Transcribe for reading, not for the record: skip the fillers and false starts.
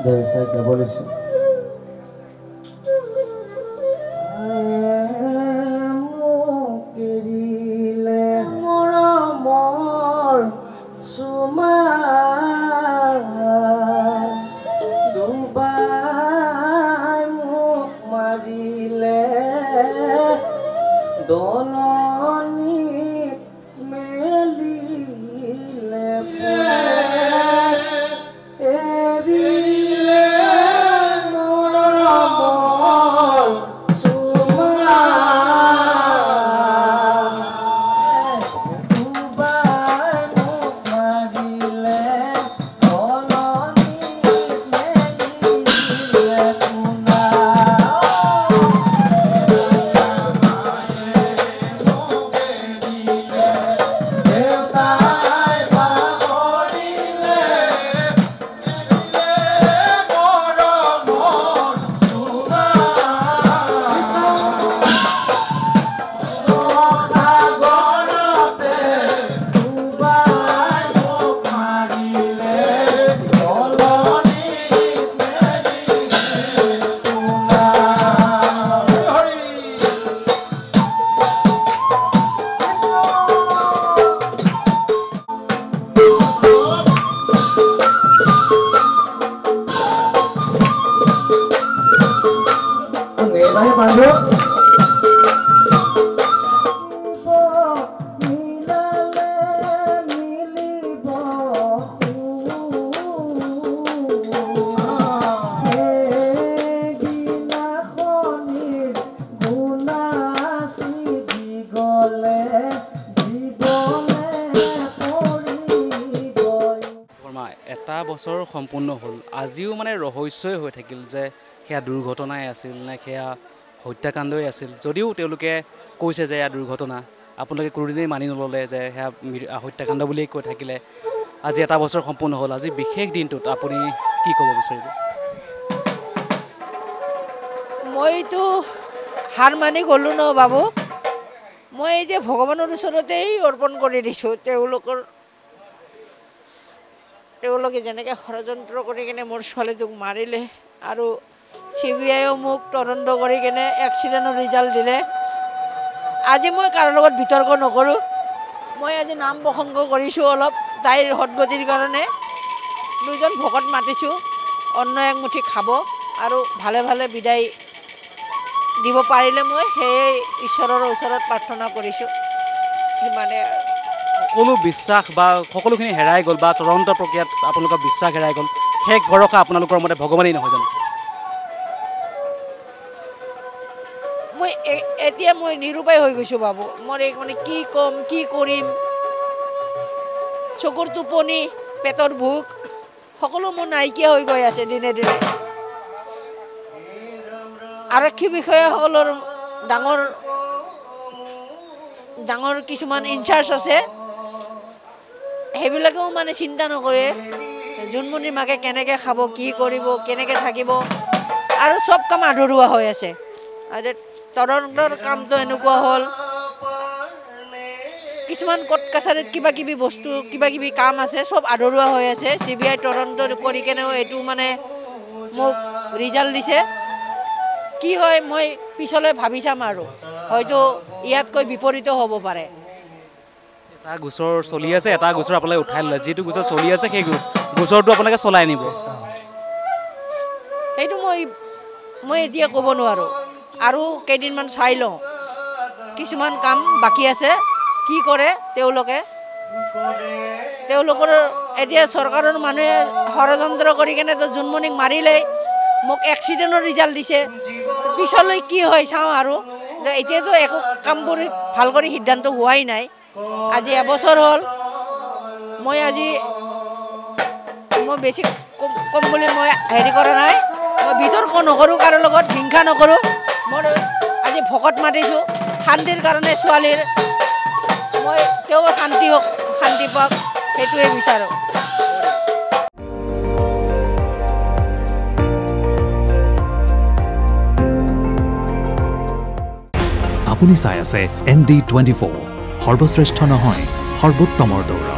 Deve gabolisho. এটা বছৰ সম্পূৰ্ণ হ'ল আজিও মানে ৰহস্যই হৈ থাকিল যে সেয়া দুৰ্ঘটনাই আছিল নে সেয়া হত্যাকাণ্ডই আছিল যদিও তেওঁলোকে কৈছে যে এয়া দুৰ্ঘটনা আপোনালোকে কোনোদিনেই মানি নল'লে যে সেয়া হত্যাকাণ্ড বুলিয়েই কৈ থাকিলে আজি এটা বছৰ সম্পূৰ্ণ হ'ল আজি বিশেষ দিনটোত আপুনি কি ক'ব বিচাৰিব মইতো হাৰ মানি গ'লো ন বাবু মই এই যে ভগৱানৰ ওচৰতেই অৰ্পণ কৰি দিছোঁ তেওঁলোকে যেনেকৈ ষড়যন্ত্ৰ কৰি কিনে মোৰ ছোৱালীটোক মাৰিলে আৰু CBIও মোক তদন্ত কৰি কিনে এক্সিডেণ্টৰ ৰিজাল্ট দিলে আজি মই কাৰো লগত বিতৰ্ক নকৰোঁ মই আজি নাম প্ৰসংগ কৰিছোঁ অলপ তাইৰ সদগতিৰ কাৰণে দুজন ভকত মাতিছোঁ অন্ন একমুঠি খাব আৰু ভালে ভালে বিদায় দিব পাৰিলে মই সেই ঈশ্বৰৰ ওচৰত প্ৰাৰ্থনা কৰিছোঁ সিমানে সকলো বিশ্বাস বা সকলোখিনি হেৰাই গ'ল বা তদন্ত প্ৰক্ৰিয়াত আপোনালোকৰ বিশ্বাস হেৰাই গ'ল শেষ ভৰসা আপোনালোকৰ মতে ভগৱানেই নহয় জানো মই এতিয়া মই নিৰুপায় হৈ গৈছোঁ বাবু মোৰ মানে কি ক'ম কি কৰিম চকুৰ টোপনি পেটৰ ভোক সকলো মোৰ নাইকিয়া হৈ গৈ আছে দিনে দিনে আৰক্ষী বিষয়াসকলৰ ডাঙৰ কিছুমান ইনচাৰ্জ আছে সেইবিলাকেও মানে চিন্তা নকৰে জোনমনিৰ মাকে কেনেকৈ খাব কি কৰিব কেনেকৈ থাকিব আৰু চব কাম আধৰুৱা হৈ আছে আৰু তদন্তৰ কামটো এনেকুৱা হ'ল কিছুমান কোৰ্ট কাছাৰীত কিবাকিবি বস্তু কিবাকিবি কাম আছে চব আধৰুৱা হৈ আছে CBI তদন্ত কৰি কেনেও এইটো মানে মোক ৰিজাল্ট দিছে কি হয় মই পিছলৈ ভাবি চাম আৰু হয়তো ইয়াতকৈ বিপৰীতো হ'ব পাৰে এটা গোচৰ চলি আছে এটা গোচৰ আপোনালোকে উঠাই ল'লে যিটো গোচৰ চলি আছে সেই গোচৰটো আপোনালোকে চলাই নিব সেইটো মই এতিয়া ক'ব নোৱাৰোঁ আৰু কেইদিনমান চাই লওঁ কিছুমান কাম বাকী আছে কি কৰে তেওঁলোকৰ এতিয়া চৰকাৰৰ মানুহে ষড়যন্ত্ৰ কৰি কেনে জোনমনিক মাৰিলে মোক এক্সিডেণ্টৰ ৰিজাল্ট দিছে পিছলৈ কি হয় চাওঁ আৰু এতিয়াতো একো কাম কৰি ভাল কৰি সিদ্ধান্ত হোৱাই নাই আজি এবছৰ হ'ল মই বেছি কম বুলি মই হেৰি কৰা নাই মই বিতৰ্ক নকৰোঁ কাৰো লগত হিংসা নকৰোঁ মই আজি ভকত মাতিছোঁ শান্তিৰ কাৰণে ছোৱালীৰ মই তেওঁৰ শান্তি পাওক সেইটোৱে বিচাৰোঁ আপুনি চাই আছে ND24 সৰ্বশ্ৰেষ্ঠ নহয় সৰ্বোত্তমৰ দৌৰ